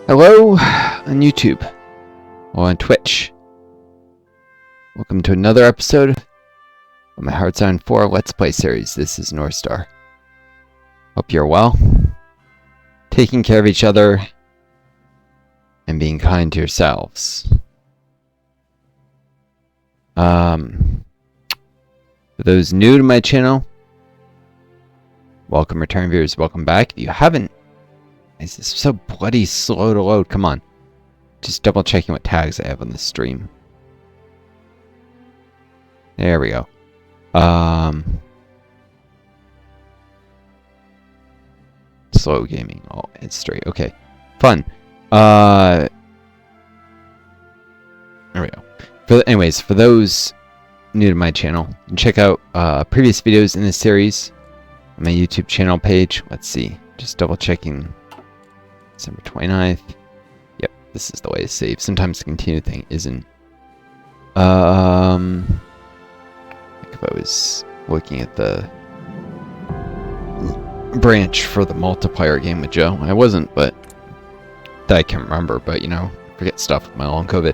Hello on YouTube or on Twitch. Welcome to another episode of my HOI4 Let's Play series. This is Northstar. Hope you're well, taking care of each other, and being kind to yourselves. For those new to my channel, welcome, return viewers, welcome back. If you haven't, it's so bloody slow to load. Come on. Just double checking what tags I have on the stream. There we go. Slow gaming. Oh, it's straight. Okay. Fun. There we go. Anyways, for those new to my channel, you can check out previous videos in this series on my YouTube channel page. Let's see. Just double checking. December 29th. Yep, this is the way to save. Sometimes the continue thing isn't. Like if I was looking at the branch for the multiplayer game with Joe, I wasn't, but that I can remember. But you know, forget stuff with my long COVID.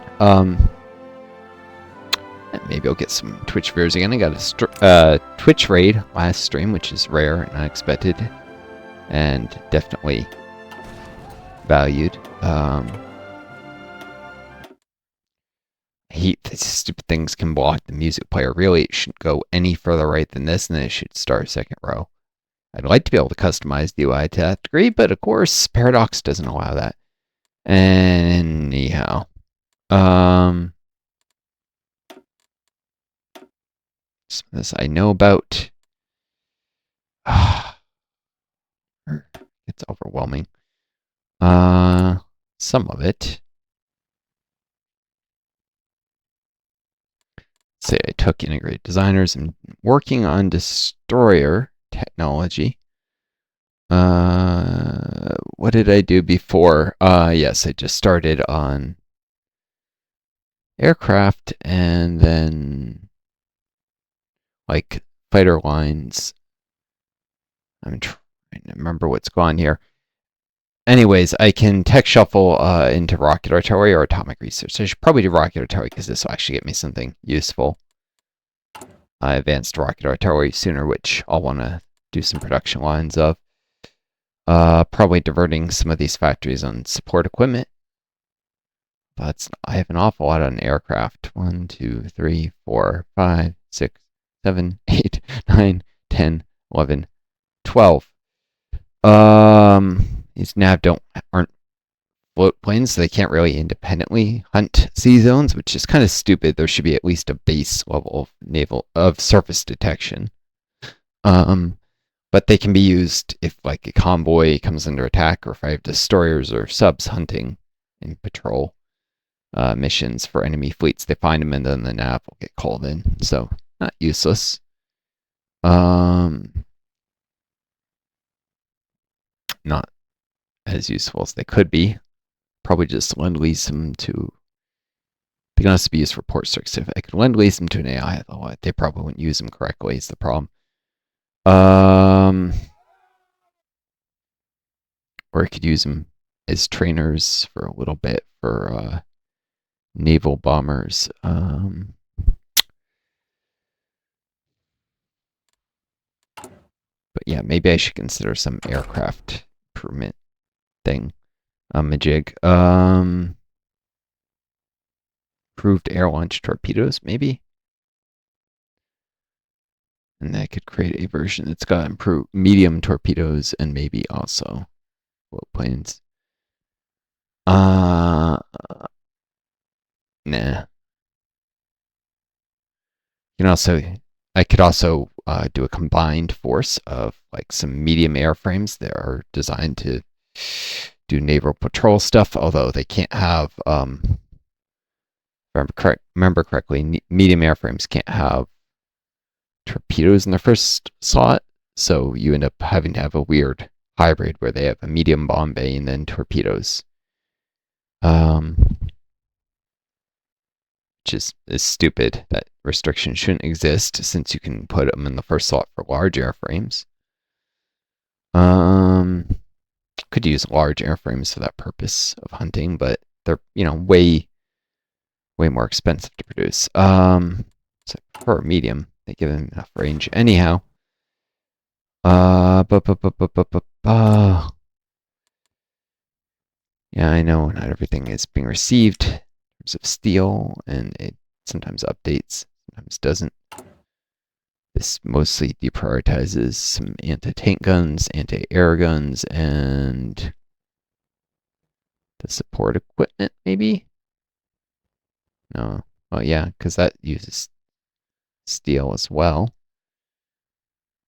Maybe I'll get some Twitch viewers again. I got a Twitch raid last stream, which is rare and unexpected, and definitely valued. I hate that stupid things can block the music player. Really, it shouldn't go any further right than this, and then it should start second row. I'd like to be able to customize the UI to that degree, but of course, Paradox doesn't allow that. Anyhow, some of this I know about. It's overwhelming. Some of it. Say I took integrated designers and working on destroyer technology. What did I do before? Yes, I just started on aircraft and then like fighter lines. I'm trying to remember what's gone here. Anyways, I can tech shuffle into rocket artillery or atomic research. So I should probably do rocket artillery because this will actually get me something useful. Advanced rocket artillery sooner, which I'll want to do some production lines of. Probably diverting some of these factories on support equipment. I have an awful lot on aircraft. 1, 2, 3, 4, 5, 6, 7, 8, 9, 10, 11, 12. These nav aren't float planes, so they can't really independently hunt sea zones, which is kind of stupid. There should be at least a base level of surface detection. But they can be used if like a convoy comes under attack, or if I have destroyers or subs hunting in patrol missions for enemy fleets. They find them and then the nav will get called in. So not useless. Not as useful as they could be. Probably just lend-lease them to... They can also be used for port strikes. If I could lend-lease them to an AI, they probably wouldn't use them correctly is the problem. Or I could use them as trainers for a little bit for naval bombers. But yeah, maybe I should consider some aircraft improvement thing. A jig. Improved air launch torpedoes, maybe? And I could create a version that's got improved medium torpedoes and maybe also float planes. Nah. I could also do a combined force of like some medium airframes that are designed to do naval patrol stuff, although they can't have, if I remember correctly, medium airframes can't have torpedoes in their first slot, so you end up having to have a weird hybrid where they have a medium bomb bay and then torpedoes. Which is stupid. That restriction shouldn't exist since you can put them in the first slot for large airframes. Could use large airframes for that purpose of hunting, but they're, you know, way more expensive to produce. So I prefer medium. They give them enough range. Anyhow. Yeah, I know not everything is being received in terms of steel, and it sometimes updates, sometimes doesn't. This mostly deprioritizes some anti-tank guns, anti-air guns, and the support equipment, maybe? No. Well, yeah, because that uses steel as well.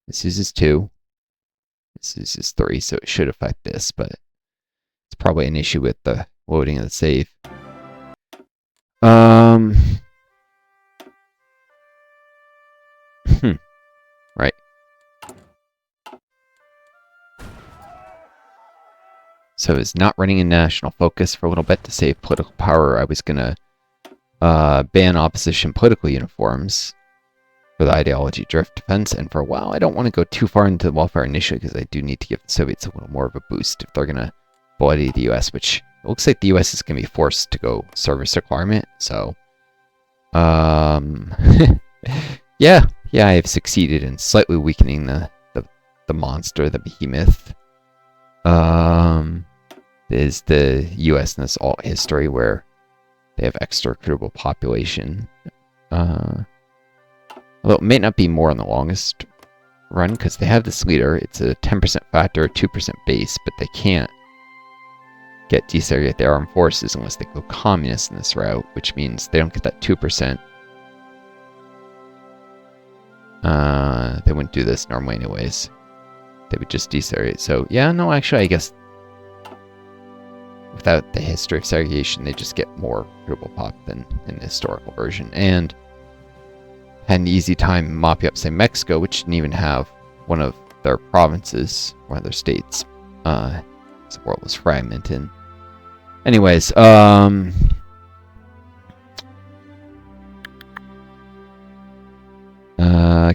This uses 2. This uses 3, so it should affect this, but it's probably an issue with the loading of the save. Right. So it's not running in national focus for a little bit to save political power. I was going to ban opposition political uniforms for the ideology drift defense, and for a while I don't want to go too far into welfare initially because I do need to give the Soviets a little more of a boost if they're going to bloody the US, which it looks like the US is going to be forced to go service requirement, so yeah, I've succeeded in slightly weakening the monster, the behemoth. Is the US in this alt history where they have extra recruitable population. Although it may not be more in the longest run, because they have this leader. It's a 10% factor, 2% base, but they can't get desegregate their armed forces unless they go communist in this route, which means they don't get that 2%. They wouldn't do this normally anyways. They would just desegregate. So yeah, no, actually I guess without the history of segregation, they just get more recruitable pop than in the historical version. And had an easy time mopping up, say, Mexico, which didn't even have one of their provinces, one of their states. The world was fragmented. Anyways, I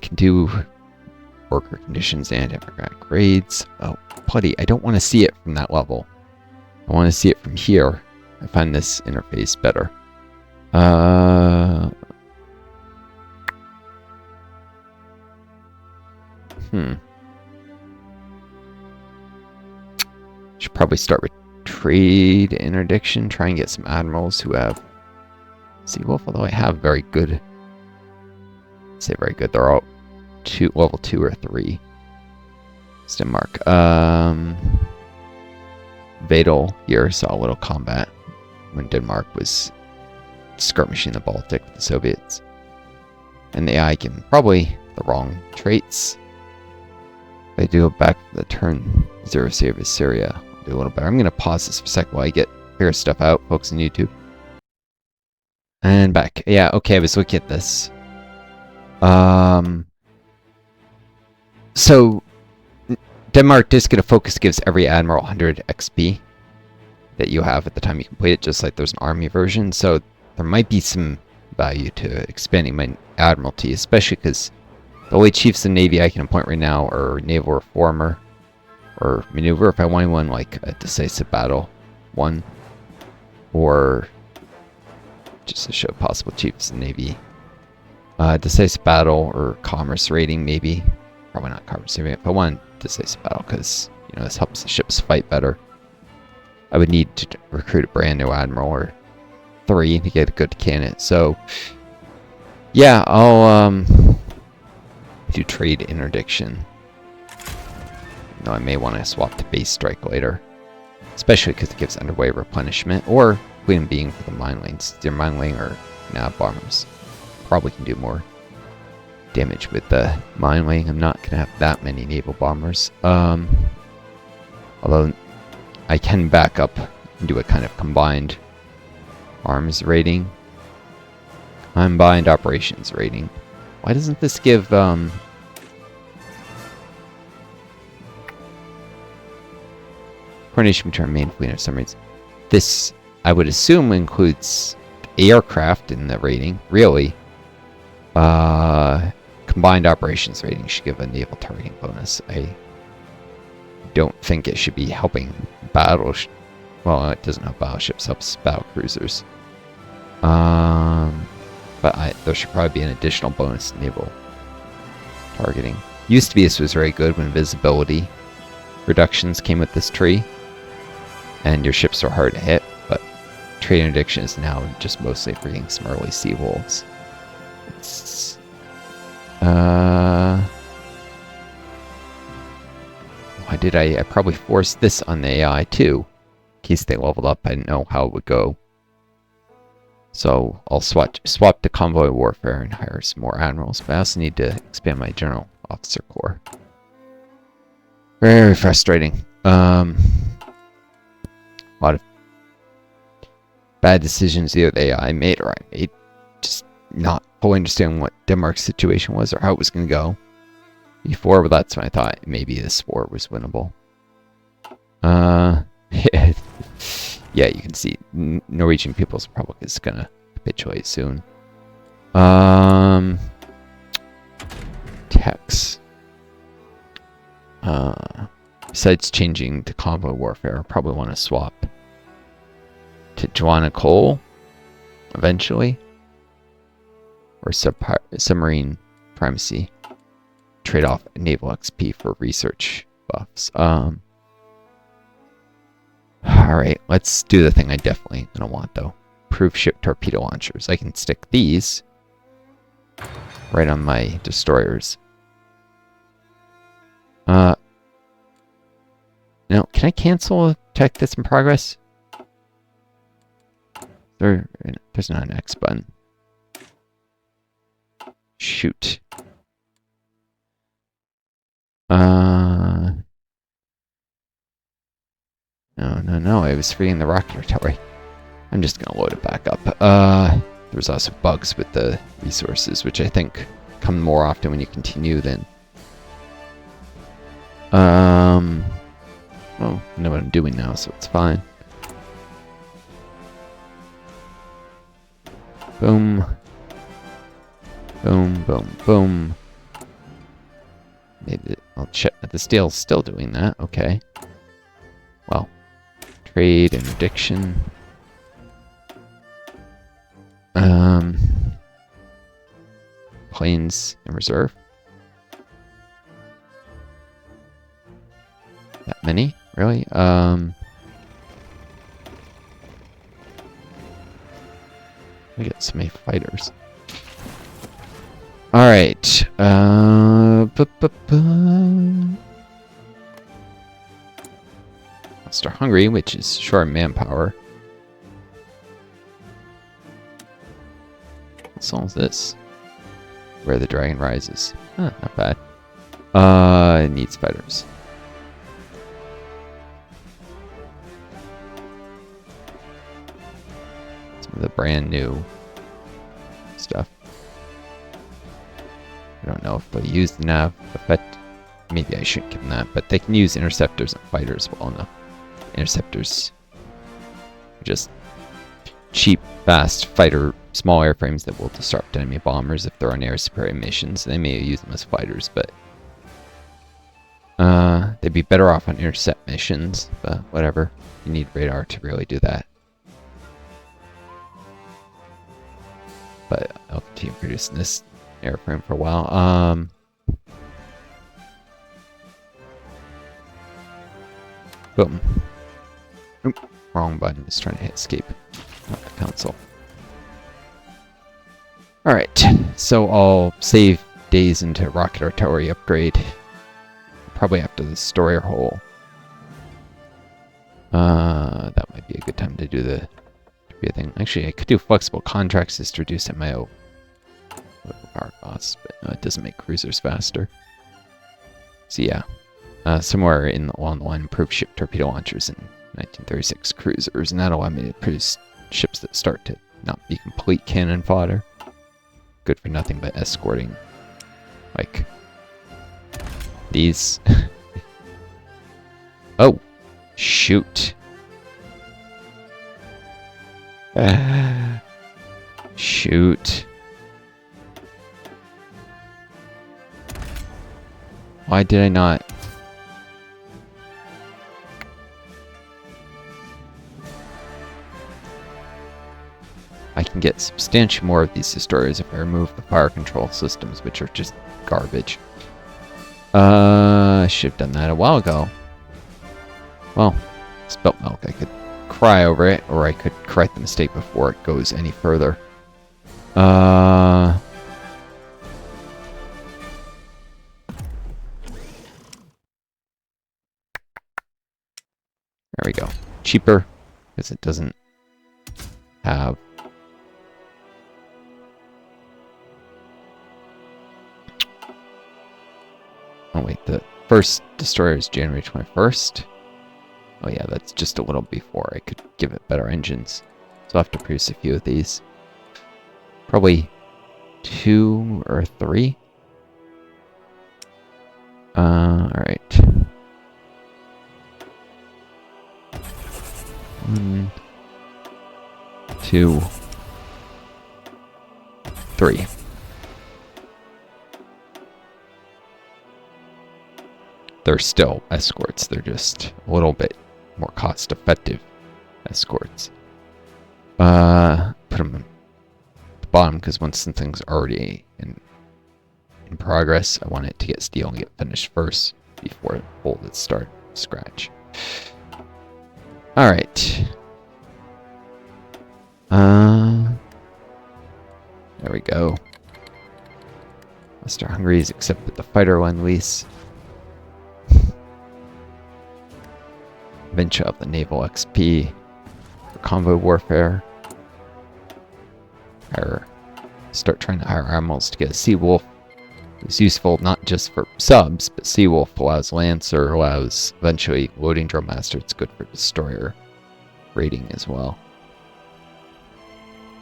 can do worker conditions and democratic grades. Oh, putty, I don't want to see it from that level. I want to see it from here. I find this interface better. Should probably start with trade interdiction. Try and get some admirals who have Sea Wolf, although I have very good. Say very good. They're all level 2 or 3. Denmark. Vadel here saw a little combat when Denmark was skirmishing the Baltic with the Soviets. And the AI give them probably the wrong traits. If I do go back to the turn 0 save of Syria, I'll do a little better. I'm going to pause this for a sec while I get figure stuff out, folks on YouTube. And back. Yeah, okay, I was looking at this. So Denmark Disc at a Focus gives every admiral 100 XP that you have at the time you complete it, just like there's an army version. So there might be some value to expanding my admiralty, especially because the only chiefs in the Navy I can appoint right now are Naval Reformer or Maneuver if I want one like a Decisive Battle one, or just to show possible chiefs in the Navy. Decisive Battle or Commerce Rating maybe. Probably not Commerce Rating. If I want Decisive Battle, because you know this helps the ships fight better, I would need to recruit a brand new admiral or 3 to get a good candidate. So yeah, I'll do trade interdiction. No, I may want to swap to base strike later, especially because it gives underway replenishment, or Queen Being for the mine lanes. Their mine lane or nav bombers probably can do more damage with the mine lane. I'm not going to have that many naval bombers. Although I can back up and do a kind of combined arms rating. Combined operations rating. Why doesn't this give coordination between our main fleet and submarines? This, I would assume, includes aircraft in the rating. Really. Combined operations rating should give a naval targeting bonus. I don't think it should be helping well, it doesn't help battleships, helps battle cruisers. But there should probably be an additional bonus naval targeting. Used to be this was very good when visibility reductions came with this tree, and your ships are hard to hit, but trade interdiction is now just mostly for getting some early sea wolves. It's, why did I probably forced this on the AI too, in case they leveled up. I didn't know how it would go. So I'll swap to convoy warfare and hire some more admirals, but I also need to expand my general officer corps. Very frustrating. A lot of bad decisions either the AI made or I made. Just not fully understanding what Denmark's situation was or how it was going to go before, but that's when I thought maybe this war was winnable. Yeah, you can see Norwegian People's Republic is going to capitulate soon. Tex. Besides changing to convoy warfare, I probably want to swap to Joanna Cole eventually, or submarine primacy. Trade off naval XP for research buffs. Alright, let's do the thing I definitely don't want though. Proof ship torpedo launchers. I can stick these right on my destroyers. No, can I cancel a tech that's in progress? There's not an X button. Shoot. No, I was freeing the rocket artillery. I'm just gonna load it back up. There's also bugs with the resources, which I think come more often when you continue than... Oh, I know what I'm doing now, so it's fine. Boom. Boom, boom, boom. Maybe I'll check. The steel's still doing that. Okay. Well, trade, interdiction. Planes in reserve. That many? Really? We get so many fighters. Alright. Monster Hungry, which is short of manpower. What song is this? Where the Dragon Rises. Huh, not bad. It needs fighters. Some of the brand new stuff. I don't know if they'll use the nav effect. Maybe I shouldn't give them that, but they can use interceptors and fighters well enough. Interceptors are just cheap, fast fighter, small airframes that will disrupt enemy bombers if they're on air superior missions. They may use them as fighters, but they'd be better off on intercept missions, but whatever. You need radar to really do that. But I'll continue producing this airframe for a while. Boom. Oop, wrong button. Just trying to hit escape. Not the console. Alright, so I'll save days into rocket artillery upgrade. Probably after the destroyer hole. That might be a good time to do the thing. Actually, I could do flexible contracts just to reduce MIO power costs, but it doesn't make cruisers faster. So yeah, somewhere along the line, improved ship torpedo launchers in 1936 cruisers, and that'll allow me to produce ships that start to not be complete cannon fodder. Good for nothing but escorting, like these. Oh, shoot. Shoot. Why did I not? I can get substantially more of these destroyers if I remove the fire control systems, which are just garbage. I should have done that a while ago. Well, spilt milk. I could cry over it, or I could correct the mistake before it goes any further. There we go. Cheaper, because it doesn't have... Oh wait, the first destroyer is January 21st. Oh yeah, that's just a little before. I could give it better engines. So I'll have to produce a few of these. Probably 2 or 3. Alright. 1, 2, 3. They're still escorts. They're just a little bit more cost-effective escorts. Put them at the bottom because once something's already in progress, I want it to get steel and get finished first before it hold its start scratch. All right. There we go. Mr. Hungary's accepted the fighter one lease. Venture of the naval XP for convoy warfare. Start trying to hire admirals to get a Seawolf. It's useful not just for subs, but Seawolf allows Lancer, allows eventually loading drum master. It's good for destroyer rating as well.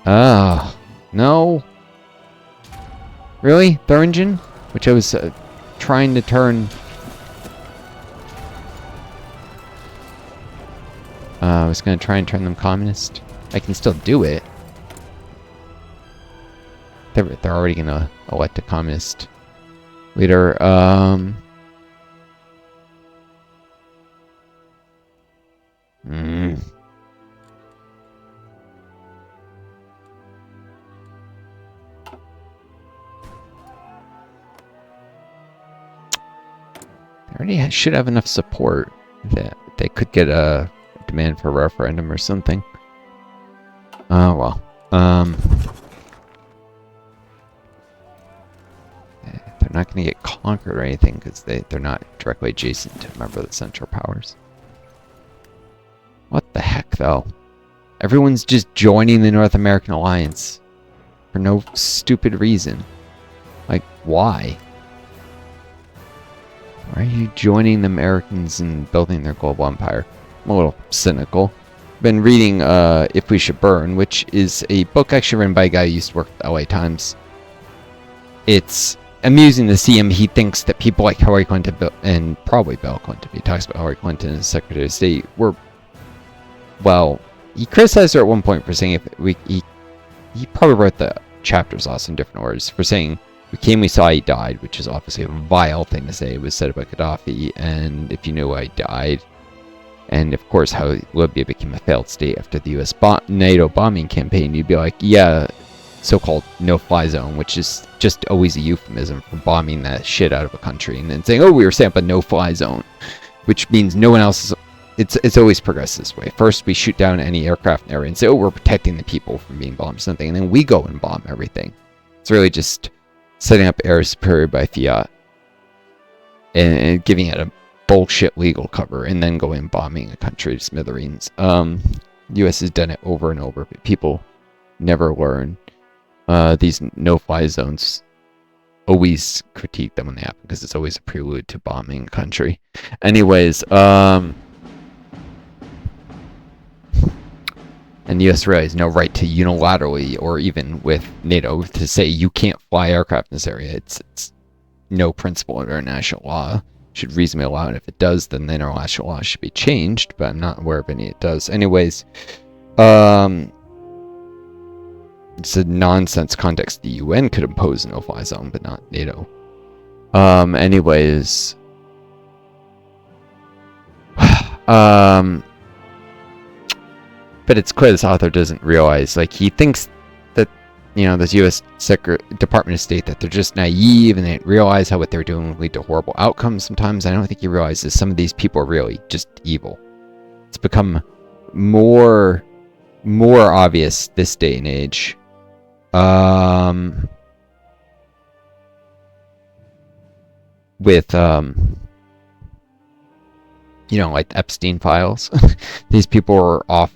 No. Really? Thuringen? Which I was trying to turn... I was going to try and turn them communist. I can still do it. They're already going to elect a communist leader. They already should have enough support that they could get a demand for a referendum or something. Oh well. They're not going to get conquered or anything because they're not directly adjacent to a member of the Central Powers. What the heck, though? Everyone's just joining the North American Alliance for no stupid reason. Like, why? Why are you joining the Americans and building their global empire? I'm a little cynical. Been reading If We Should Burn, which is a book actually written by a guy who used to work at the LA Times. It's amusing to see him. He thinks that people like Hillary Clinton and probably Bill Clinton, he talks about Hillary Clinton as Secretary of State, were, well, he criticized her at one point for saying he probably wrote the chapters also in different words, for saying we came, we saw, he died, which is obviously a vile thing to say. It was said about Gaddafi, and if you knew I died. And of course, how Libya became a failed state after the US NATO bombing campaign, you'd be like, yeah, so-called no-fly zone, which is just always a euphemism for bombing that shit out of a country, and then saying, oh, we were set up a no-fly zone, which means no one else is... It's always progressed this way. First, we shoot down any aircraft in the area and say, oh, we're protecting the people from being bombed or something, and then we go and bomb everything. It's really just setting up air superior by fiat and giving it a bullshit legal cover, and then going and bombing a country to smithereens. The U.S. has done it over and over, but people never learn. These no-fly zones, always critique them when they happen, because it's always a prelude to bombing a country. Anyways, and the U.S. really has no right to unilaterally, or even with NATO, to say you can't fly aircraft in this area. It's no principle of international law. Should reasonably allow it. If it does, then the international law should be changed, but I'm not aware of any it does. Anyways, it's a nonsense context. The UN could impose a no-fly zone, but not NATO. Anyways, but it's clear this author doesn't realize, like, he thinks this U.S. Department of State, that they're just naive and they didn't realize how what they're doing would lead to horrible outcomes sometimes. I don't think he realizes some of these people are really just evil. It's become more obvious this day and age. With like Epstein files. These people are off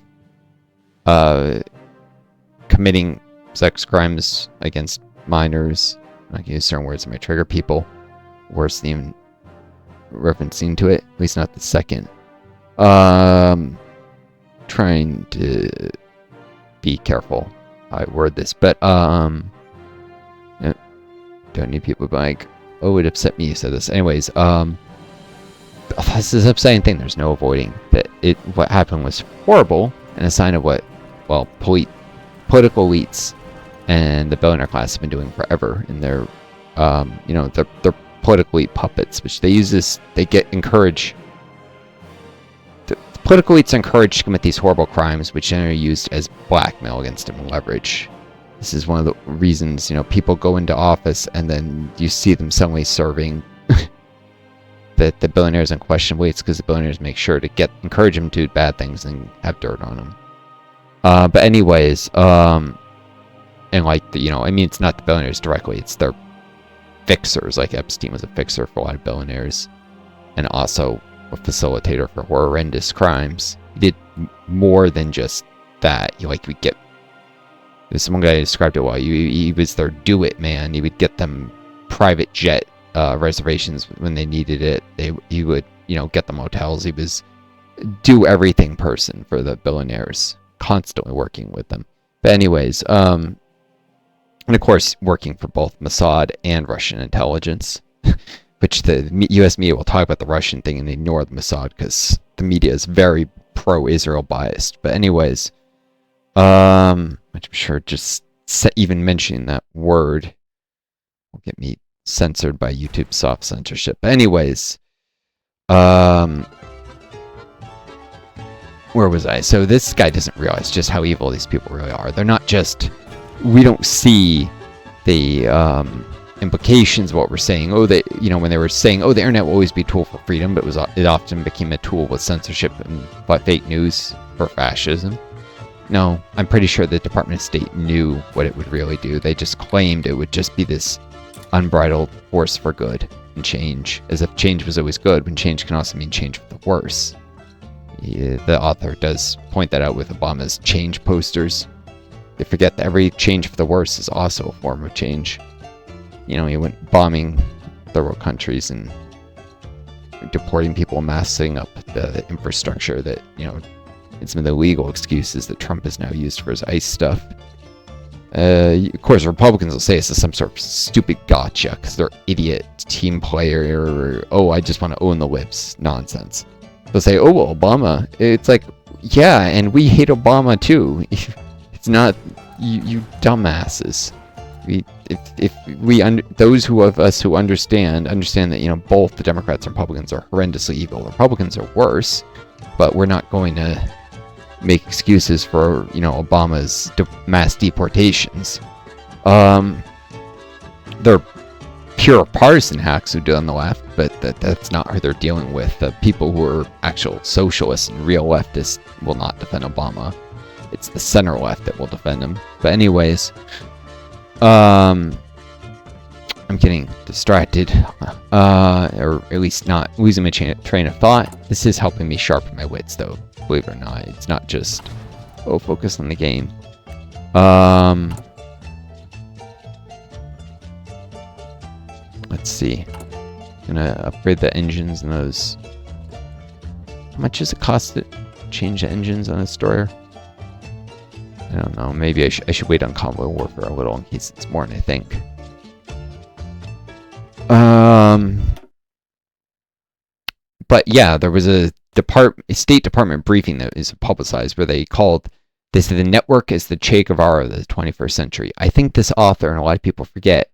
committing sex crimes against minors. I can use certain words that might trigger people. Worse than even referencing to it, at least not the second. Trying to be careful how I word this, but don't need people like, oh, it upset me you said this. Anyways, this is an upsetting thing. There's no avoiding that. What happened was horrible and a sign of what, well, political elites and the billionaire class have been doing forever in their, their political elite puppets, which they use this. They encourage. The political elites are encouraged to commit these horrible crimes, which then are used as blackmail against them and leverage. This is one of the reasons, people go into office and then you see them suddenly serving the billionaires in question. It's because the billionaires make sure to encourage them to do bad things and have dirt on them. But anyways, and like, it's not the billionaires directly, it's their fixers. Like Epstein was a fixer for a lot of billionaires and also a facilitator for horrendous crimes. He did more than just that. There's one guy who described it well. He was their do-it man. He would get them private jet reservations when they needed it. He would, get them hotels. He was do everything person for the billionaires, constantly working with them. But anyways, and of course, working for both Mossad and Russian intelligence, which the U.S. media will talk about the Russian thing and ignore the Mossad because the media is very pro-Israel biased. But anyways, which I'm sure just even mentioning that word will get me censored by YouTube soft censorship. But anyways, where was I? So this guy doesn't realize just how evil these people really are. They're not just, we don't see the implications of what we're saying. When they were saying, the internet will always be a tool for freedom, but it often became a tool with censorship and fake news for fascism. No, I'm pretty sure the Department of State knew what it would really do. They just claimed it would just be this unbridled force for good and change, as if change was always good, when change can also mean change for the worse. The author does point that out with Obama's change posters. They forget that every change for the worse is also a form of change. He went bombing third world countries and deporting people, massing up the infrastructure that, and some of the legal excuses that Trump has now used for his ICE stuff. Of course, Republicans will say this is some sort of stupid gotcha because they're idiot team player, or, I just want to own the libs nonsense. They'll say, well, Obama. It's like, yeah, and we hate Obama too. It's not you dumbasses. Those of us who understand that both the Democrats and Republicans are horrendously evil. The Republicans are worse, but we're not going to make excuses for Obama's mass deportations. They're pure partisan hacks who do on the left, but that's not who they're dealing with. The people who are actual socialists and real leftists will not defend Obama. It's the center left that will defend him. But anyways, I'm getting distracted, or at least not losing my train of thought. This is helping me sharpen my wits, though, believe it or not. It's not just, focus on the game. Let's see. I'm gonna upgrade the engines and those. How much does it cost to change the engines on a destroyer? I don't know. Maybe I should wait on Convoy Warfare a little in case it's more than I think. But yeah, there was a State Department briefing that is publicized where they said the network is the Che Guevara of the 21st century. I think this author and a lot of people forget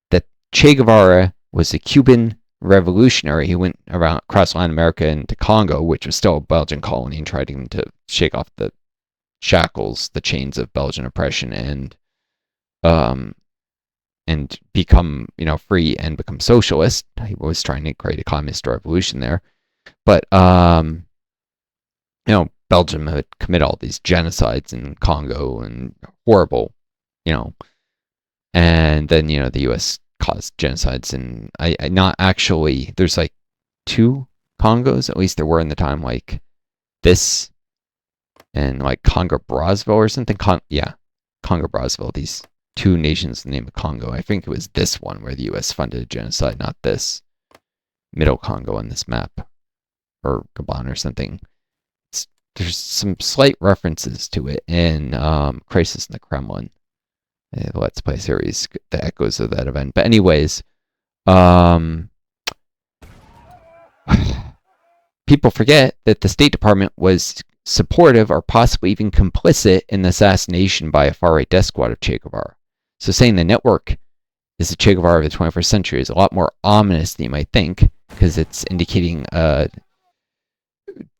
that Che Guevara was a Cuban revolutionary who went across Latin America into Congo, which was still a Belgian colony, and tried to shake off the shackles, the chains of Belgian oppression, and and become, free and become socialist. He was trying to create a communist revolution there. But, Belgium had committed all these genocides in Congo and horrible, and then, the U.S. caused genocides. And I not actually, there's like 2 Congos, at least there were in the time, like this and like Congo-Brazzaville or something. Congo-Brazzaville, these 2 nations in the name of Congo. I think it was this one where the U.S. funded a genocide, not this Middle Congo on this map, or Gabon or something. There's some slight references to it in Crisis in the Kremlin, the Let's Play series, the echoes of that event. But anyways, people forget that the State Department was supportive or possibly even complicit in the assassination by a far-right death squad of Che Guevara. So saying the network is the Che Guevara of the 21st century is a lot more ominous than you might think, because it's indicating a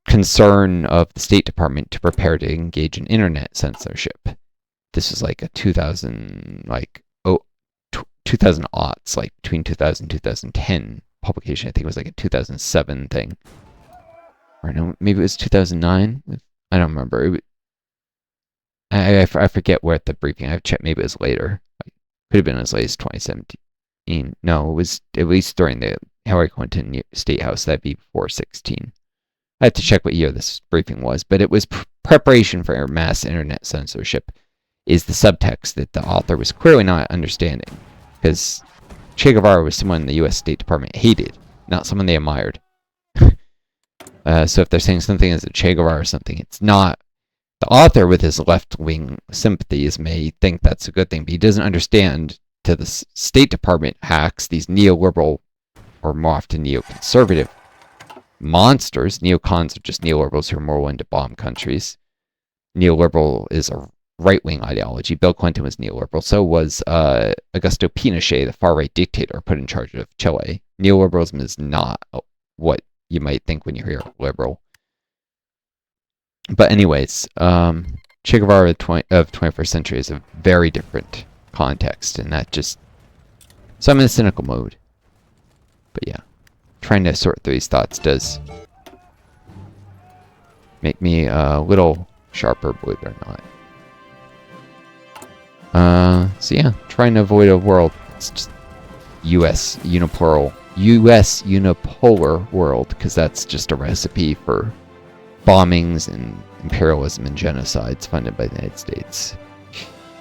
concern of the State Department to prepare to engage in internet censorship. This was like a 2000 aughts, like between 2000 and 2010 publication. I think it was like a 2007 thing. Or no, maybe it was 2009. I don't remember. I forget where at the briefing. I've checked. Maybe it was later. Could have been as late as 2017. No, it was at least during the Hillary Clinton State House. That'd be before 16. I have to check what year this briefing was, but it was preparation for mass internet censorship is the subtext that the author was clearly not understanding, because Che Guevara was someone the U.S. State Department hated, not someone they admired. So if they're saying something as a Che Guevara or something, it's not. The author with his left-wing sympathies may think that's a good thing, but he doesn't understand to the State Department hacks, these neoliberal, or more often neoconservative monsters. Neocons are just neoliberals who are more willing to bomb countries. Neoliberal is a right-wing ideology. Bill Clinton was neoliberal. So was Augusto Pinochet, the far-right dictator put in charge of Chile. Neoliberalism is not what you might think when you hear liberal. But anyways, Che Guevara of 21st century is a very different context, and that just... So I'm in a cynical mode. But yeah, trying to sort through these thoughts does make me a little sharper, believe it or not. So yeah, trying to avoid a world. It's just U.S. unipolar world, because that's just a recipe for bombings and imperialism and genocides funded by the United States.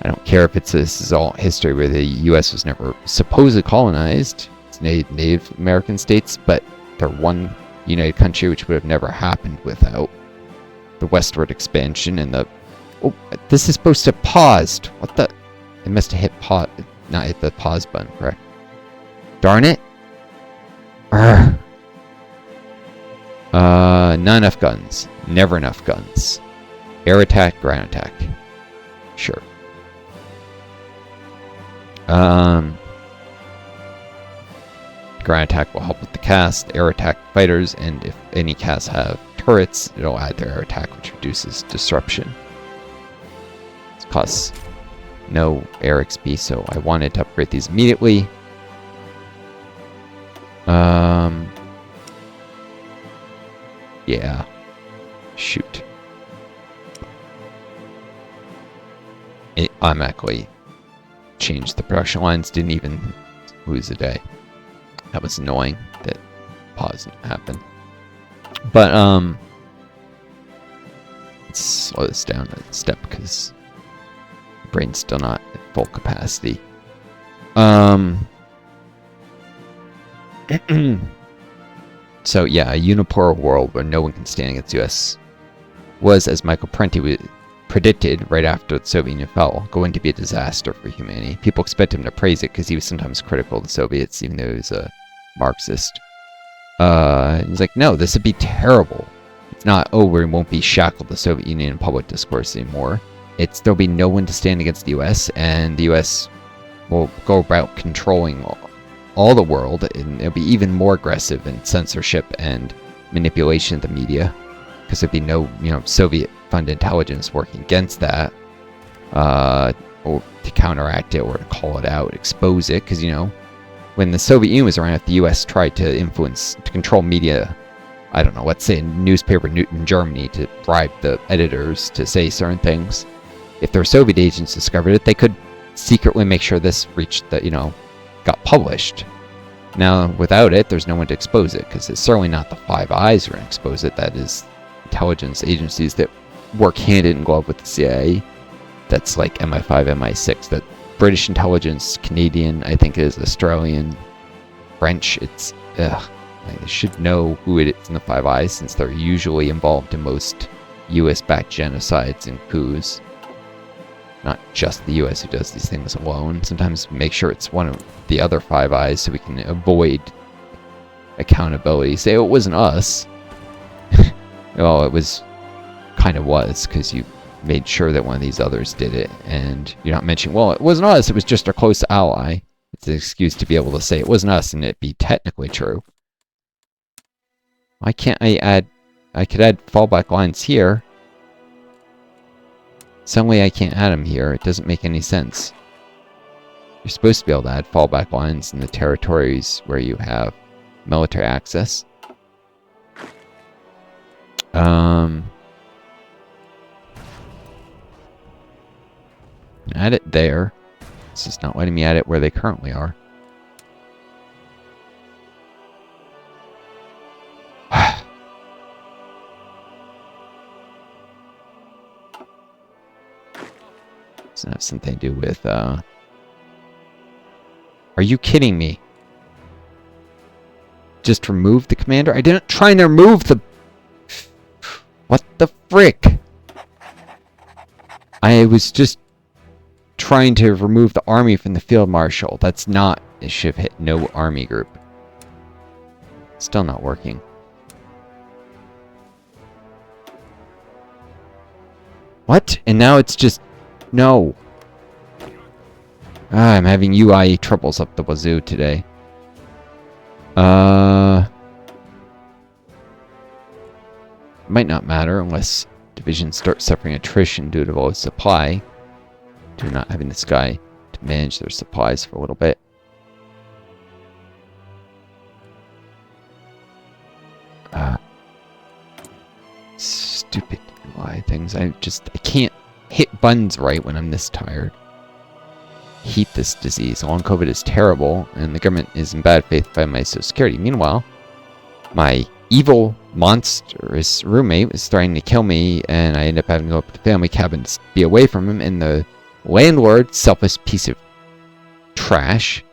I don't care if this is all history where the U.S. was never supposedly colonized. It's Native American states, but they're one united country, which would have never happened without the westward expansion and the... Oh, this is supposed to paused. What the... It must have hit pause, not hit the pause button, correct? Darn it. Urgh. Not enough guns. Never enough guns. Air attack, ground attack. Sure. Ground attack will help with the cast, air attack fighters, and if any casts have turrets, it'll add their air attack, which reduces disruption. This costs no air XP, so I wanted to upgrade these immediately. Yeah. Shoot. It automatically changed the production lines, didn't even lose a day. That was annoying that pause didn't happen. But, let's slow this down a step because the brain's still not at full capacity. So yeah, a unipolar world where no one can stand against the US was, as Michael Parenti predicted right after the Soviet Union fell, going to be a disaster for humanity. People expect him to praise it because he was sometimes critical of the Soviets, even though he was a Marxist. He's like, no, this would be terrible. It's not, oh, we won't be shackled to the Soviet Union in public discourse anymore. It's there'll be no one to stand against the US, and the US will go about controlling all the world, and it'll be even more aggressive in censorship and manipulation of the media, because there'd be no, Soviet-funded intelligence working against that, or to counteract it or to call it out, expose it, because, you know, when the Soviet Union was around, if the U.S. tried to control media, I don't know, let's say a newspaper in Germany to bribe the editors to say certain things, if their Soviet agents discovered it, they could secretly make sure this reached the, you know, got published. Now, without it, there's no one to expose it, because it's certainly not the Five Eyes who are going to expose it. That is intelligence agencies that work hand in glove with the CIA. That's like MI5, MI6. That British intelligence, Canadian, I think it is Australian, French. It's they should know who it is in the Five Eyes, since they're usually involved in most U.S.-backed genocides and coups. Not just the U.S. who does these things alone. Sometimes make sure it's one of the other Five Eyes so we can avoid accountability. Say, oh, it wasn't us. Well, it was, kind of was, because you made sure that one of these others did it, and you're not mentioning, well, it wasn't us, it was just our close ally. It's an excuse to be able to say it wasn't us and it be technically true. Why can't I could add fallback lines here. Some way I can't add them here. It doesn't make any sense. You're supposed to be able to add fallback lines in the territories where you have military access. Add it there. It's just not letting me add it where they currently are. Doesn't have something to do with, Are you kidding me? Just remove the commander? I didn't try to remove the... What the frick? I was just trying to remove the army from the field marshal. That's not... It should have hit no army group. Still not working. What? And now it's just... No. I'm having UI troubles up the wazoo today. Might not matter unless divisions start suffering attrition due to low supply. Due to not having this guy to manage their supplies for a little bit. Stupid UI things. I can't hit buttons right when I'm this tired. Hate this disease. Long COVID is terrible, and the government is in bad faith by my social security. Meanwhile, my evil, monstrous roommate was starting to kill me, and I end up having to go up to the family cabin to be away from him, and the landlord, selfish piece of trash,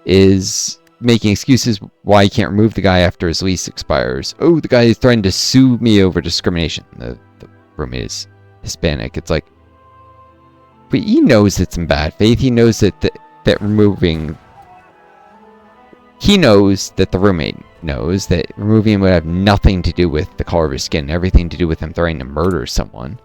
is making excuses why he can't remove the guy after his lease expires. Oh, the guy is threatening to sue me over discrimination. The roommate is Hispanic. It's like, but he knows it's in bad faith. He knows that removing... He knows that the roommate knows that removing him would have nothing to do with the color of his skin. Everything to do with him threatening to murder someone.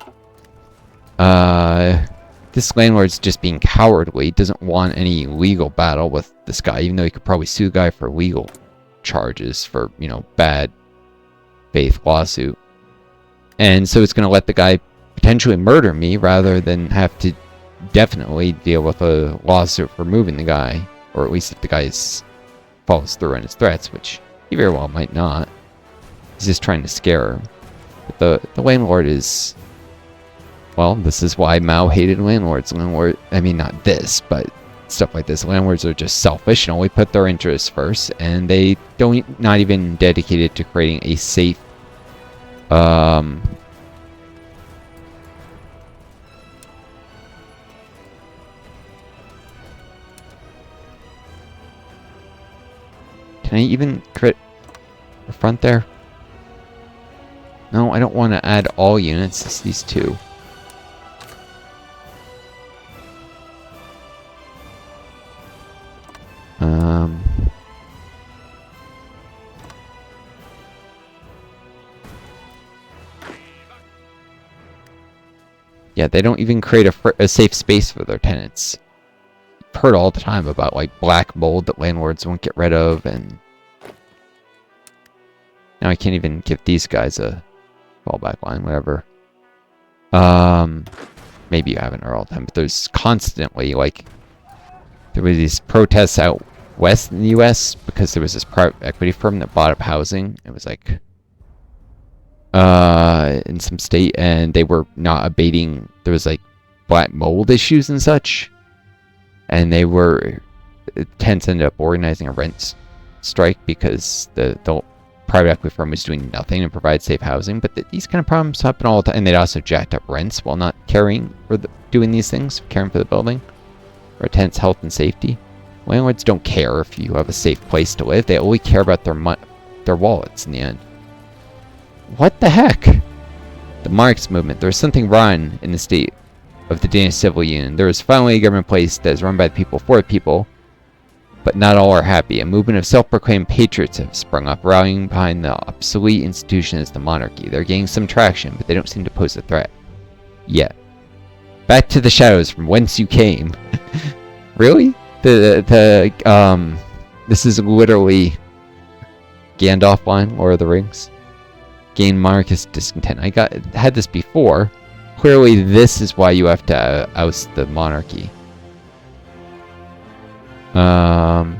This landlord's just being cowardly. He doesn't want any legal battle with this guy, even though he could probably sue the guy for legal charges for, you know, bad faith lawsuit. And so it's going to let the guy potentially murder me rather than have to definitely deal with a lawsuit for removing the guy. Or at least if the guy follows through on his threats, which he very well might not. He's just trying to scare him. But the landlord is... Well, this is why Mao hated landlords. I mean, not this, but stuff like this. Landlords are just selfish and only put their interests first, and they not even dedicated to creating a safe, Can I even crit the front there? No, I don't want to add all units. It's these two. Yeah, they don't even create a safe space for their tenants. I've heard all the time about, like, black mold that landlords won't get rid of, and... Now I can't even give these guys a fallback line, whatever. maybe you haven't heard all the time, but there's constantly, like, there were these protests out west in the US because there was this private equity firm that bought up housing. It was like in some state, and they were not abating. There was like black mold issues and such, and tenants ended up organizing a rent strike because the private equity firm was doing nothing to provide safe housing. But these kind of problems happen all the time, and they'd also jacked up rents while not caring for doing these things, caring for the building or tenants' health and safety. Landlords don't care if you have a safe place to live. They only care about their wallets in the end. What the heck? The Marx movement. There was something wrong in the state of the Danish Civil Union. There was finally a government place that is run by the people for the people, but not all are happy. A movement of self-proclaimed patriots have sprung up, rallying behind the obsolete institution as the monarchy. They're gaining some traction, but they don't seem to pose a threat yet. Back to the shadows from whence you came. Really? This is literally Gandalf line, Lord of the Rings. Gain monarchist discontent. I had this before. Clearly, this is why you have to oust the monarchy. Should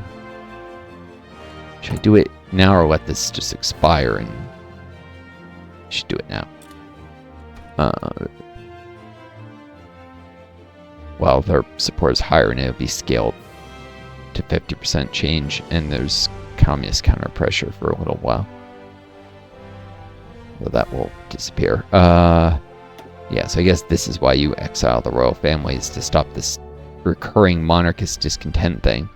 I do it now or let this just expire? And I should do it now. Well, their support is higher, and it'll be scaled to 50% change, and there's communist counter pressure for a little while. So that will disappear. Yeah, so I guess this is why you exile the royal families, to stop this recurring monarchist discontent thing.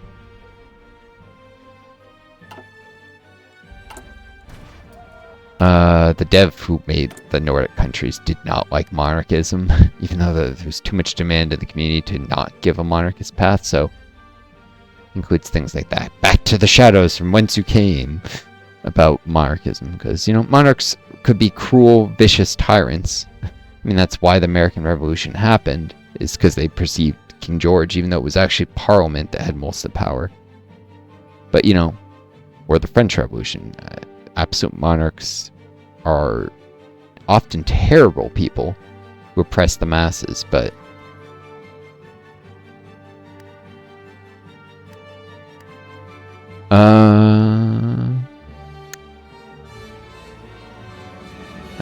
The dev who made the Nordic countries did not like monarchism, even though there was too much demand in the community to not give a monarchist path, so includes things like that. Back to the shadows from whence you came about monarchism, because, you know, monarchs could be cruel, vicious tyrants. I mean, that's why the American Revolution happened, is because they perceived King George, even though it was actually Parliament that had most of the power. But, you know, or the French Revolution, absolute monarchs are often terrible people who oppress the masses, but I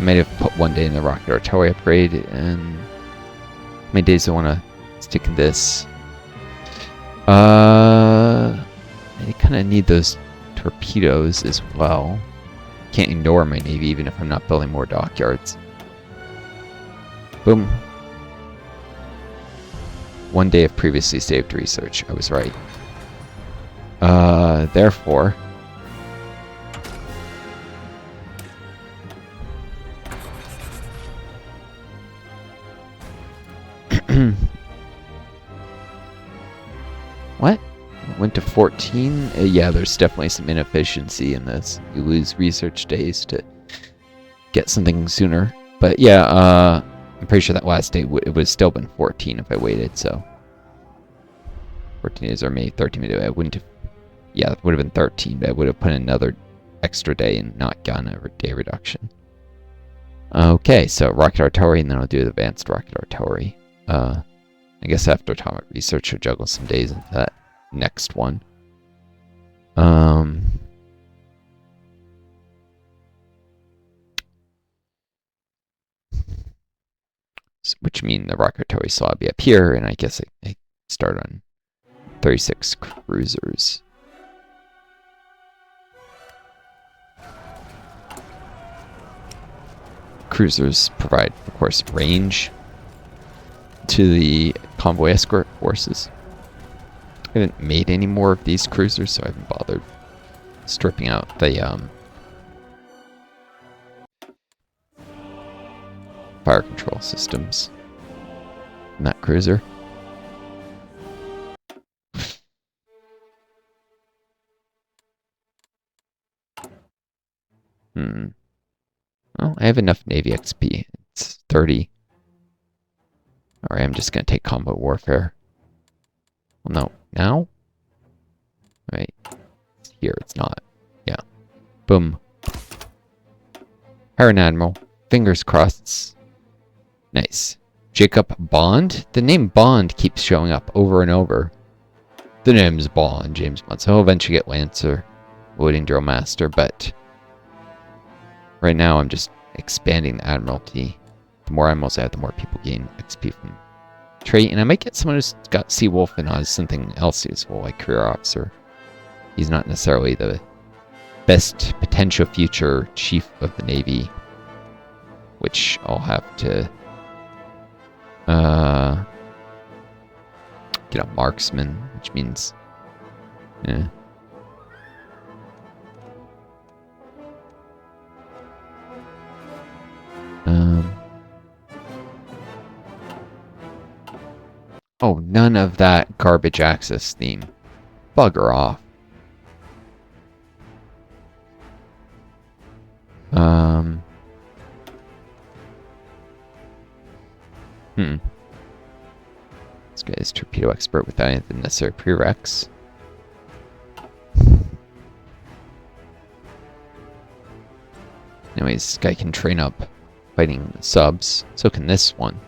might have put one day in the rocket artillery upgrade, and how many days do I want to stick in this? I kind of need those torpedoes as well. Can't ignore my navy even if I'm not building more dockyards. Boom. 1 day of previously saved research. I was right. Therefore, what? Went to 14? Yeah, there's definitely some inefficiency in this. You lose research days to get something sooner. But yeah, I'm pretty sure that last day it would have still been 14 if I waited, so 14 days or maybe 13 days. I wouldn't have, yeah, it would have been 13, but I would have put in another extra day and not gotten a day reduction. Okay, so rocket artillery, and then I'll do the advanced rocket artillery. I guess after atomic research, I'll juggle some days into that next one. Which mean the rocket artillery slot will be up here, and I guess I start on 36 cruisers. Cruisers provide, of course, range to the convoy escort forces. I haven't made any more of these cruisers, so I haven't bothered stripping out the fire control systems in that cruiser. Well, I have enough Navy XP. It's 30. Alright, I'm just going to take combat warfare. Well, no. Now? Right. Here, it's not. Yeah. Boom. Hire an admiral. Fingers crossed. Nice. Jacob Bond? The name Bond keeps showing up over and over. The name's Bond, James Bond. So he'll eventually get Lancer, Loading Drill Master, but right now I'm just expanding the Admiralty. The more Admirals I have, the more people gain XP from trait. And I might get someone who's got Seawolf and has something else useful, like Career Officer. He's not necessarily the best potential future Chief of the Navy, which I'll have to get a Marksman, which means oh, none of that garbage access theme. Bugger off. This guy is torpedo expert without any of the necessary prereqs. Anyways, this guy can train up fighting subs. So can this one.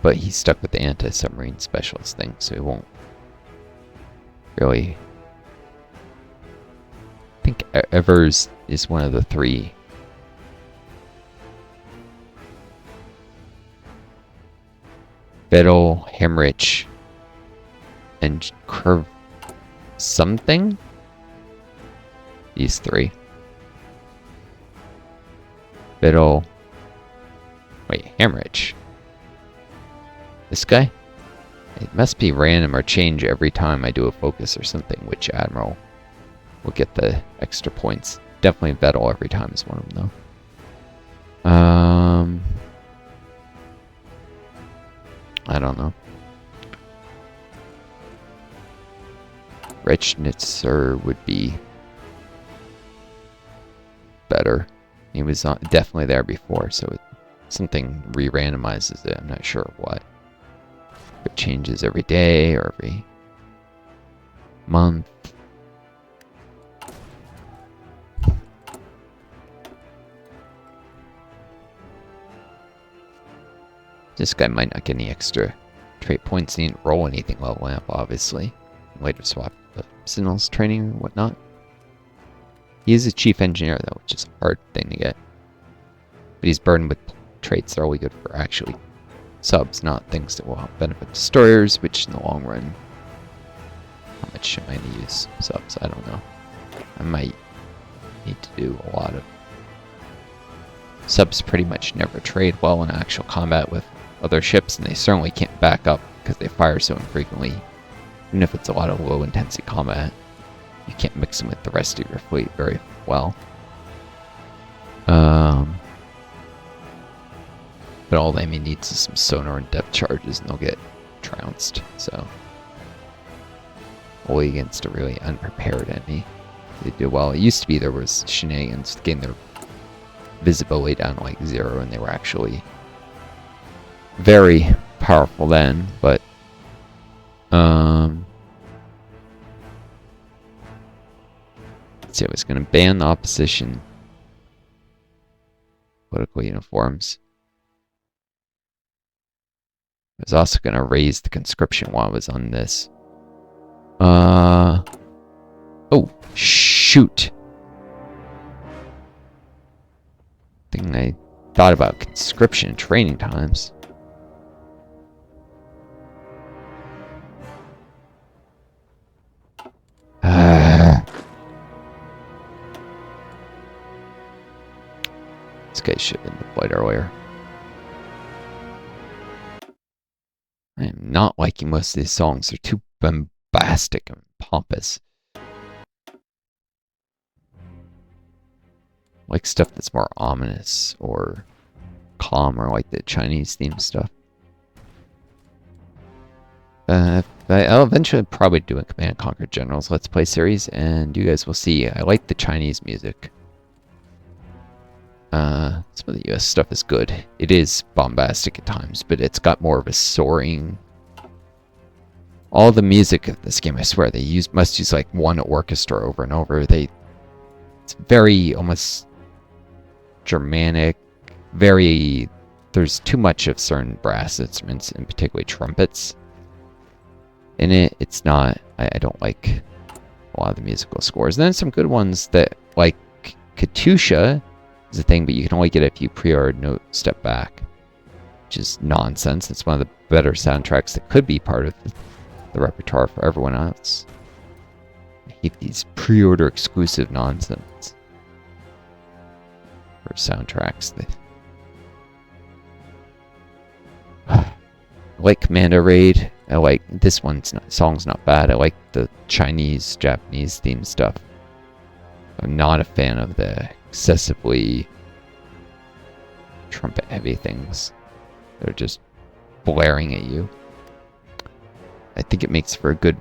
But he's stuck with the anti-submarine specialist thing, so he won't really... I think Evers is one of the three. Vettel, Hemrich, and Curve something? These three. Vettel. Wait, Hemrich. This guy? It must be random or change every time I do a focus or something, which Admiral will get the extra points. Definitely Vettel every time is one of them, though. I don't know. Rechnitzer would be better. He was definitely there before, so something re-randomizes it. I'm not sure what. It changes every day or every month. This guy might not get any extra trait points. He didn't roll anything leveling up, obviously. Later swap signals training and whatnot. He is a chief engineer, though, which is a hard thing to get. But he's burdened with traits that are only good for actually subs, not things that will help benefit destroyers, which in the long run... How much am I going to use subs? I don't know. I might need to do a lot of... Subs pretty much never trade well in actual combat with other ships, and they certainly can't back up because they fire so infrequently. Even if it's a lot of low intensity combat, you can't mix them with the rest of your fleet very well. But all they may need is some sonar and depth charges, and they'll get trounced. So, only against a really unprepared enemy, they do well. It used to be there was shenanigans getting their visibility down to like 0, and they were actually very powerful then, but let's see, I was going to ban the opposition political uniforms. I was also going to raise the conscription while I was on this. Oh, shoot. Thing I thought about conscription training times. This guy should have been deployed earlier. I am not liking most of these songs. They're too bombastic and pompous. Like stuff that's more ominous or calm, or like the Chinese theme stuff. I'll eventually probably do a Command & Conquer Generals Let's Play series, and you guys will see. I like the Chinese music. Some of the US stuff is good. It is bombastic at times, but it's got more of a soaring... All the music of this game, I swear, they must use like one orchestra over and over. It's very almost Germanic, there's too much of certain brass instruments, and particularly trumpets, in it. It's not, I don't like a lot of the musical scores. And then some good ones that, like Katusha is a thing, but you can only get it if you pre-order Note Step Back, which is nonsense. It's one of the better soundtracks that could be part of the repertoire for everyone else. I hate these pre-order exclusive nonsense for soundtracks. I like Commando Raid. I like this song's not bad. I like the Chinese, Japanese themed stuff. I'm not a fan of the excessively trumpet heavy things. They're just blaring at you. I think it makes for a good,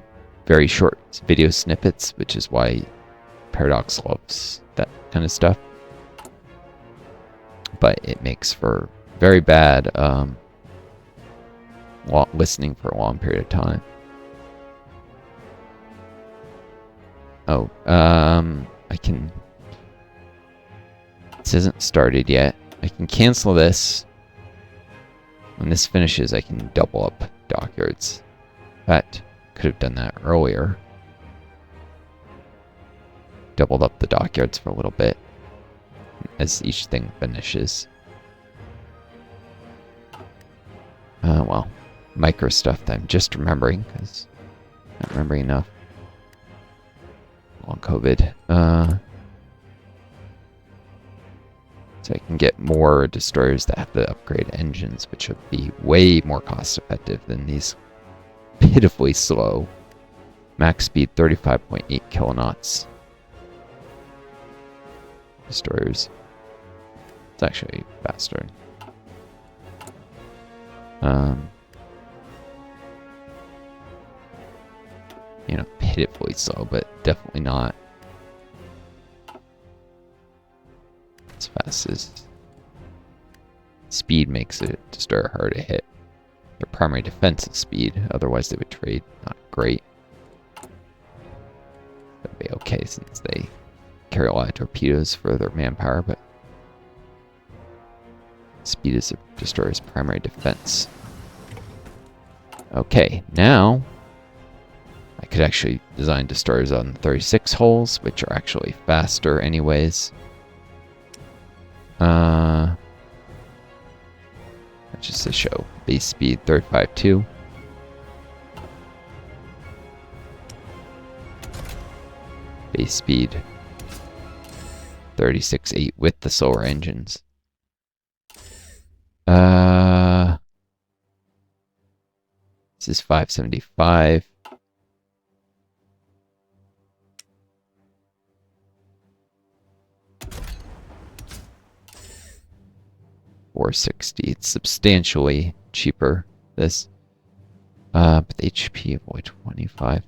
very short video snippets, which is why Paradox loves that kind of stuff. But it makes for very bad listening for a long period of time. Oh, I can... This isn't started yet. I can cancel this. When this finishes, I can double up dockyards. In fact, could have done that earlier. Doubled up the dockyards for a little bit as each thing finishes. Well, micro stuff that I'm just remembering, because I'm not remembering enough. Long COVID. So I can get more destroyers that have the upgrade engines, which would be way more cost effective than these pitifully slow max speed 35.8 kilonauts destroyers. It's actually faster. You know, pitifully slow, but definitely not as fast as speed makes a destroyer hard to hit. Their primary defensive speed, otherwise they would trade not great. That'd be okay since they carry a lot of torpedoes for their manpower, but speed is a destroyer's primary defense. Okay, now I could actually design destroyers on 36 holes, which are actually faster anyways. Just to show base speed 35.2. Base speed 36.8 with the slower engines. This is 575. $460. It's substantially cheaper. This, but the HP of HOI25.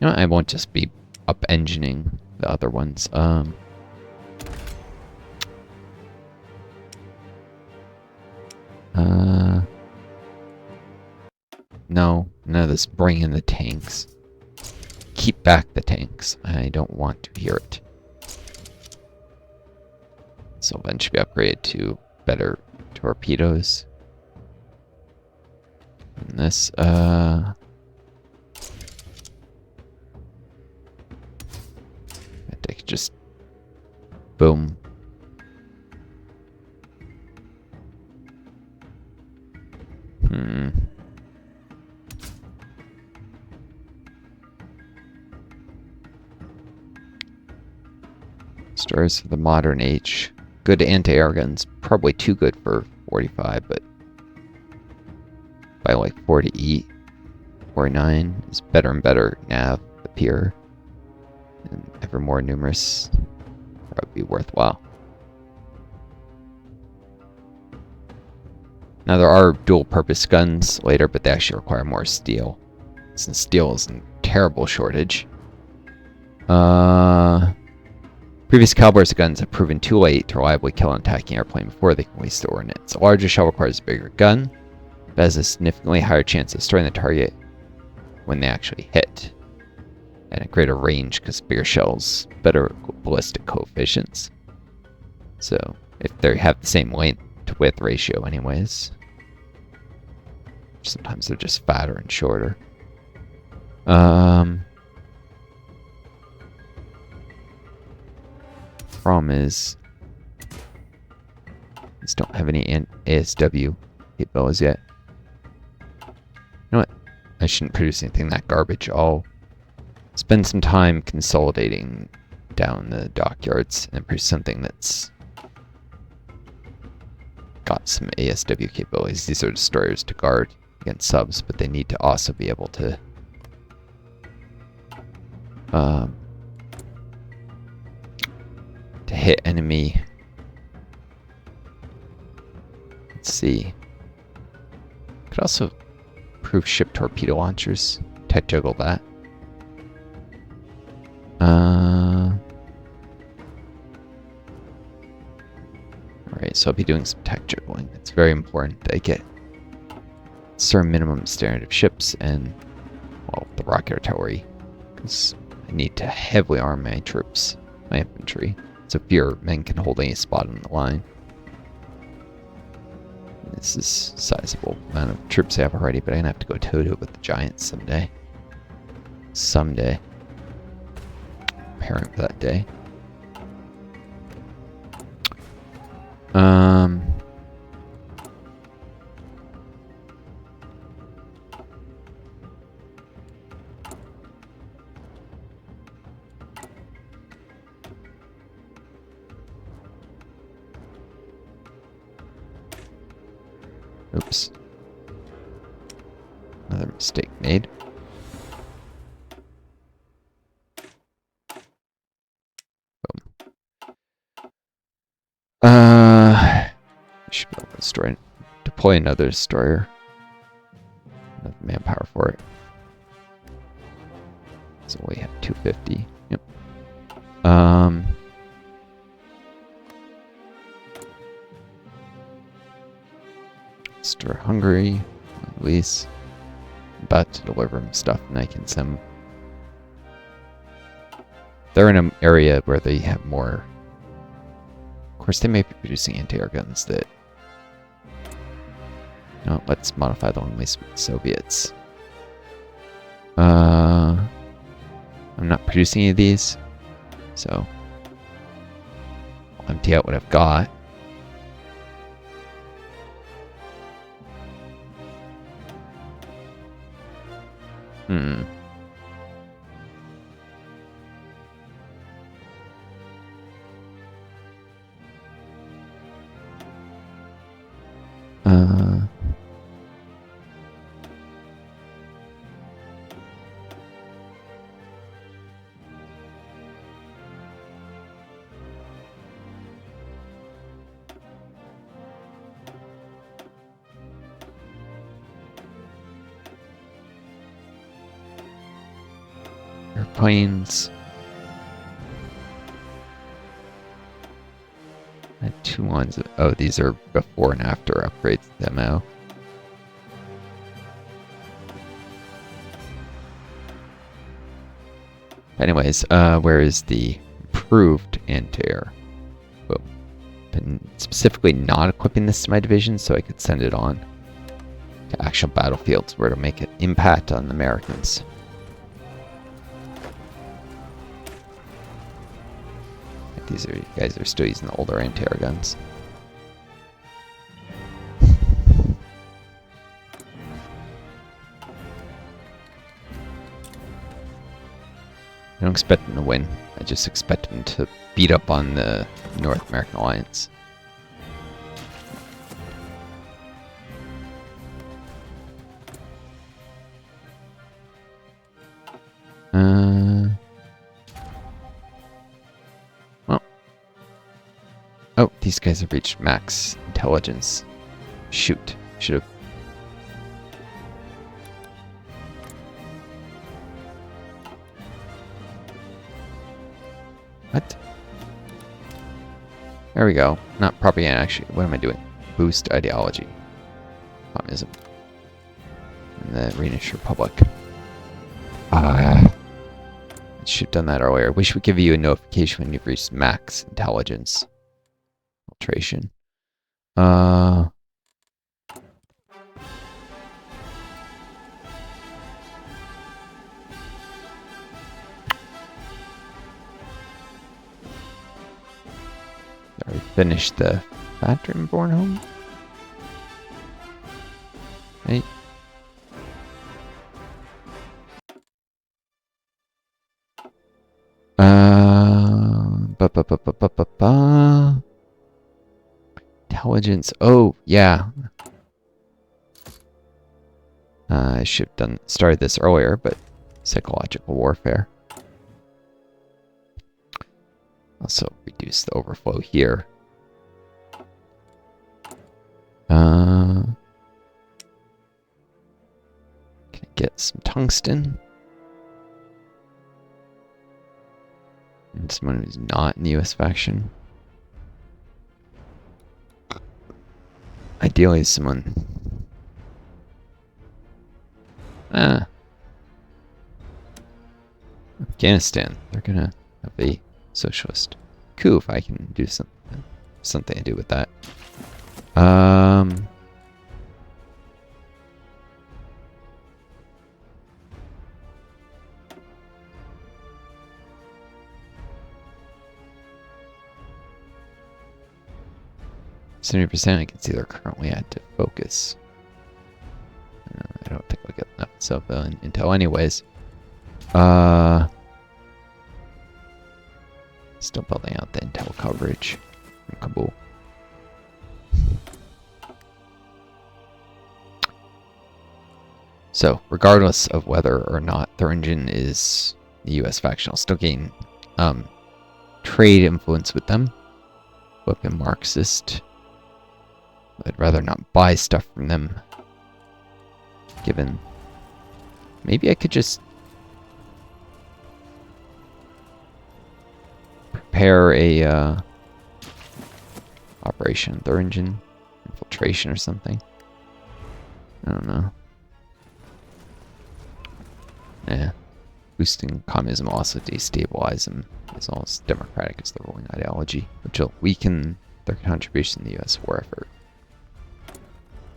You know, I won't just be up engineing the other ones. No, none of this. Bring in the tanks. Keep back the tanks. I don't want to hear it. So then should be upgraded to better torpedoes. And this, I could just boom. Stars of the modern age. Good anti-air guns. Probably too good for 45, but by like 48, 49 is better and better nav appear. And ever more numerous. Probably be worthwhile. Now there are dual purpose guns later, but they actually require more steel. Since steel is in terrible shortage. Previous calibers of guns have proven too late to reliably kill an attacking airplane before they can waste the ordnance. A larger shell requires a bigger gun, but has a significantly higher chance of destroying the target when they actually hit. And a greater range because bigger shells, better ballistic coefficients. So, If they have the same length to width ratio anyways. Sometimes they're just fatter and shorter. Problem is, these don't have any ASW capabilities yet. You know what? I shouldn't produce anything that garbage. I'll spend some time consolidating down the dockyards and produce something that's got some ASW capabilities. These are destroyers to guard against subs, but they need to also be able to hit enemy. Let's see. Could also improve ship torpedo launchers. Tech juggle that. Alright, so I'll be doing some tech juggling. It's very important that I get a certain minimum standard of ships and, well, the rocket artillery. Because I need to heavily arm my troops, my infantry, so fewer men can hold any spot on the line. This is a sizable amount of troops I have already, but I'm gonna have to go toe-to-toe with the giants someday. Someday. Preparing for that day. Oops. Another mistake made. Boom. Should be able to deploy another destroyer. Enough manpower for it. So we have 250. Yep. Stir Hungary, release. About to deliver them stuff, and I can send. They're in an area where they have more. Of course, they may be producing anti-air guns that. No, let's modify the one with the Soviets. I'm not producing any of these, so I'll empty out what I've got. Airplanes. I had 2 lines of, oh, these are before and after upgrades demo. Anyways, where is the improved anti-air? Well, been specifically not equipping this to my division so I could send it on to actual battlefields where it'll make an impact on the Americans. These are, you guys are still using the older anti-air guns. I don't expect them to win. I just expect them to beat up on the North American Alliance. Well. Oh, these guys have reached max intelligence. Shoot. Should have. What? There we go. Not propaganda, actually. What am I doing? Boost ideology. Communism. And the Rhenish Republic. I should have done that earlier. We should give you a notification when you've reached max intelligence. infiltration. I finished the Veteran-born home. Right. Intelligence. Oh, yeah. I should have started this earlier, but psychological warfare. Also reduce the overflow here. Can I get some tungsten? And someone who's not in the US faction. Ideally someone... Afghanistan. They're gonna have a socialist coup if I can do something to do with that. 70% I can see they're currently at to focus. I don't think I'll get enough civilian intel anyways. Still building out the intel coverage from Kabul. So, regardless of whether or not Thuringen is the US faction, I'll still gain trade influence with them. Weapon Marxist. I'd rather not buy stuff from them. Given... Maybe I could just... prepare a Operation Thuringen infiltration or something. I don't know. Yeah. Boosting communism will also destabilize them as long as democratic is the ruling ideology, which will weaken their contribution to the US war effort.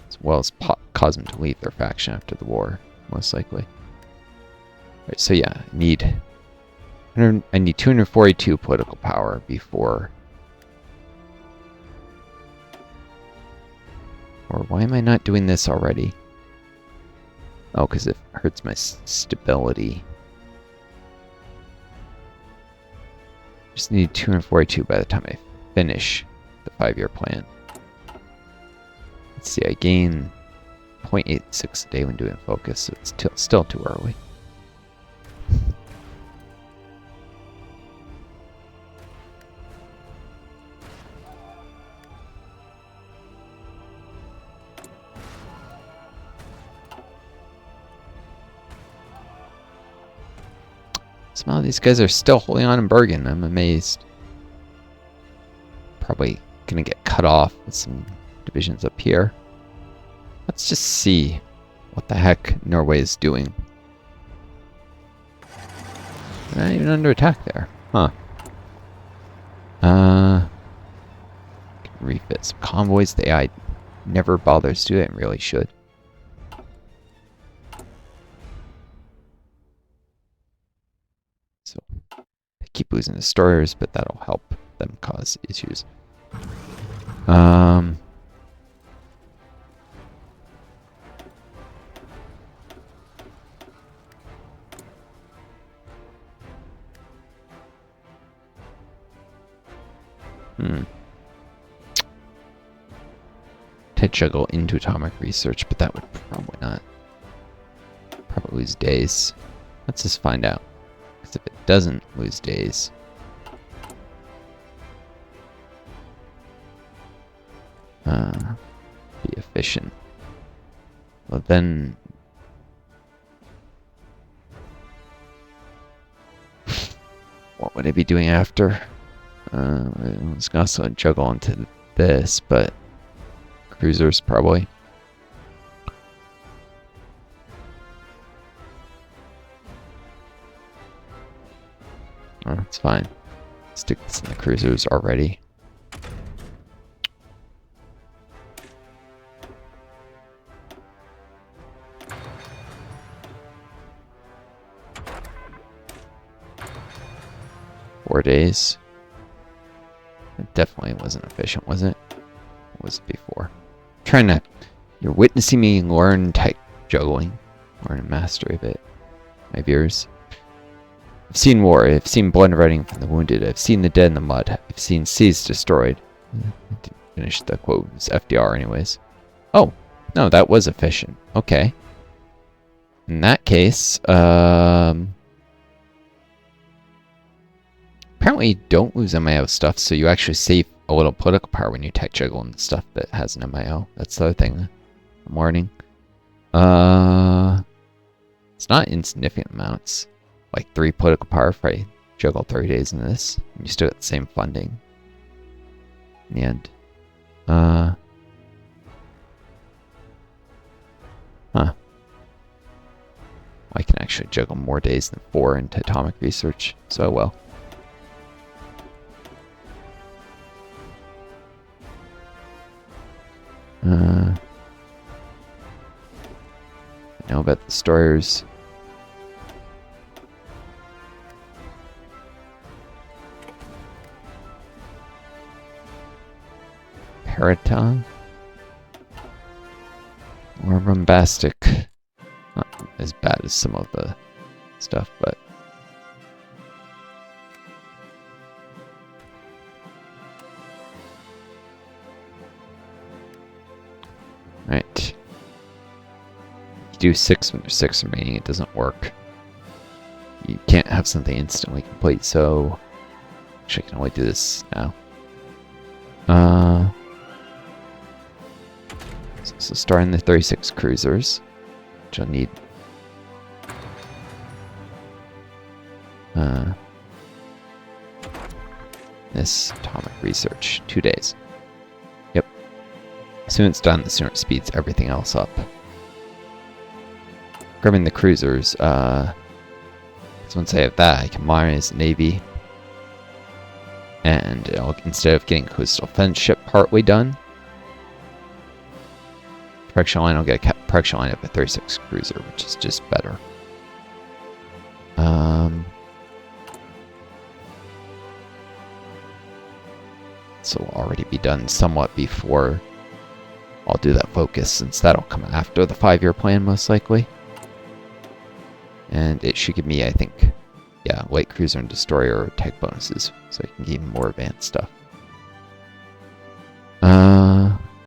As well as cause them to leave their faction after the war, most likely. Right, so yeah, I need 242 political power before... Or why am I not doing this already? Oh, because it hurts my stability. Just need 242 by the time I finish the 5-year plan. Let's see, I gain 0.86 a day when doing focus, so it's still too early. Some of these guys are still holding on in Bergen. I'm amazed. Probably gonna get cut off with some divisions up here. Let's just see what the heck Norway is doing. They're not even under attack there. Huh. Can refit some convoys. The AI never bothers to do it and really should. So they keep losing destroyers, but that'll help them cause issues. To juggle into atomic research, but that would probably not. Probably lose days. Let's just find out. Because if it doesn't lose days, be efficient. Well then, what would I be doing after? I was gonna also juggle into this, but cruisers probably. Oh, that's fine. Stick this in the cruisers already. 4 days. It definitely wasn't efficient, was it? What was it before? Trying to... You're witnessing me learn type juggling. Learn a mastery of it. My viewers. I've seen war. I've seen blood running from the wounded. I've seen the dead in the mud. I've seen seas destroyed. I didn't finish the quote. It was FDR anyways. Oh. No, that was efficient. Okay. In that case, apparently you don't lose MIO stuff, so you actually save a little political power when you tech juggle and stuff that has an MIO. That's the other thing I'm learning. It's not insignificant amounts. Like 3 political power if I juggle 30 days in this. And you still get the same funding. In the end. Huh. I can actually juggle more days than 4 into atomic research, so well. I know about the destroyers. Paraton? More bombastic. Not as bad as some of the stuff, but... Right. You do 6 when there's 6 remaining, it doesn't work. You can't have something instantly complete, so... Actually, I can only do this now. So starting the 36 cruisers, which I'll need. This atomic research, 2 days. Yep. As soon as it's done, the sooner it speeds everything else up. Grabbing the cruisers, so once I have that, I can modernize the Navy. And instead of getting coastal defense ship partway done, production line, I'll get a production line up at 36 cruiser, which is just better. So will already be done somewhat before I'll do that focus, since that'll come after the 5-year plan most likely. And it should give me, I think, yeah, light cruiser and destroyer tech bonuses, so I can get even more advanced stuff.